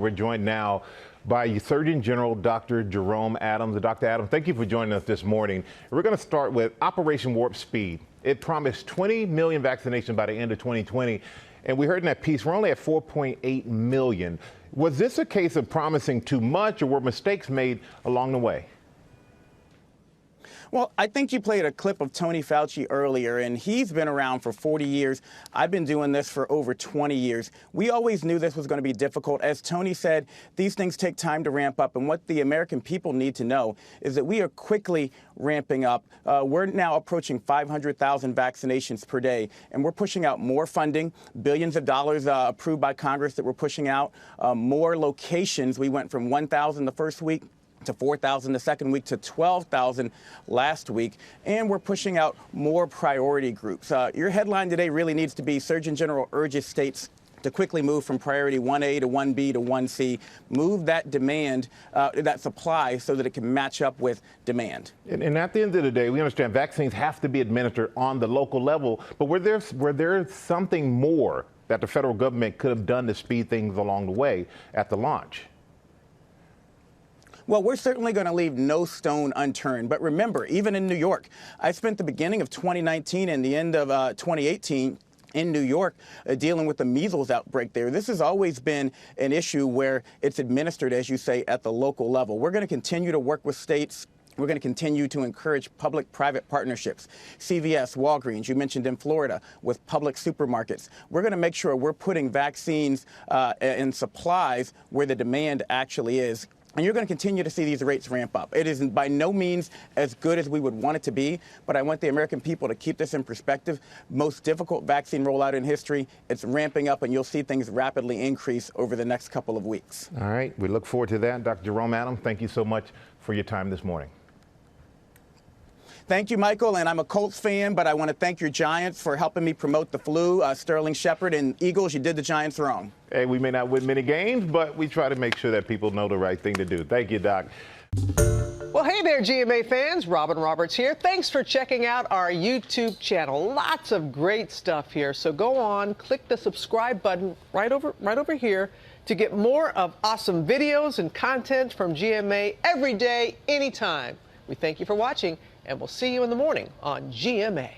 We're joined now by Surgeon General Dr. Jerome Adams. Dr. Adams, thank you for joining us this morning. We're going to start with Operation Warp Speed. It promised 20 million vaccinations by the end of 2020, and we heard in that piece we're only at 4.8 million. Was this a case of promising too much, or were mistakes made along the way? Well, I think you played a clip of Tony Fauci earlier, and he's been around for 40 years. I've been doing this for over 20 years. We always knew this was going to be difficult. As Tony said, these things take time to ramp up, and what the American people need to know is that we are quickly ramping up. We're now approaching 500,000 vaccinations per day, and we're pushing out more funding, billions of dollars approved by Congress that we're pushing out, more locations. We went from 1,000 the first week to 4,000 the second week to 12,000 last week, and we're pushing out more priority groups. Your headline today really needs to be Surgeon General urges states to quickly move from priority 1A to 1B to 1C, move that demand, that supply, so that it can match up with demand. And at the end of the day, we understand vaccines have to be administered on the local level, but were there something more that the federal government could have done to speed things along the way at the launch? Well, we're certainly going to leave no stone unturned. But remember, even in New York, I spent the beginning of 2019 and the end of 2018 in New York dealing with the measles outbreak there. This has always been an issue where it's administered, as you say, at the local level. We're going to continue to work with states. We're going to continue to encourage public-private partnerships. CVS, Walgreens, you mentioned in Florida, with public supermarkets. We're going to make sure we're putting vaccines and supplies where the demand actually is. And you're going to continue to see these rates ramp up. It is by no means as good as we would want it to be, but I want the American people to keep this in perspective. Most difficult vaccine rollout in history. It's ramping up, and you'll see things rapidly increase over the next couple of weeks. All right. We look forward to that. Dr. Jerome Adams, thank you so much for your time this morning. Thank you, Michael, and I'm a Colts fan, but I want to thank your Giants for helping me promote the flu. Sterling Shepard and Eagles, you did the Giants wrong. Hey, we may not win many games, but we try to make sure that people know the right thing to do. Thank you, Doc. Well, hey there, GMA fans. Robin Roberts here. Thanks for checking out our YouTube channel. Lots of great stuff here. So go on, click the subscribe button right over here to get more of awesome videos and content from GMA every day, anytime. We thank you for watching, and we'll see you in the morning on GMA.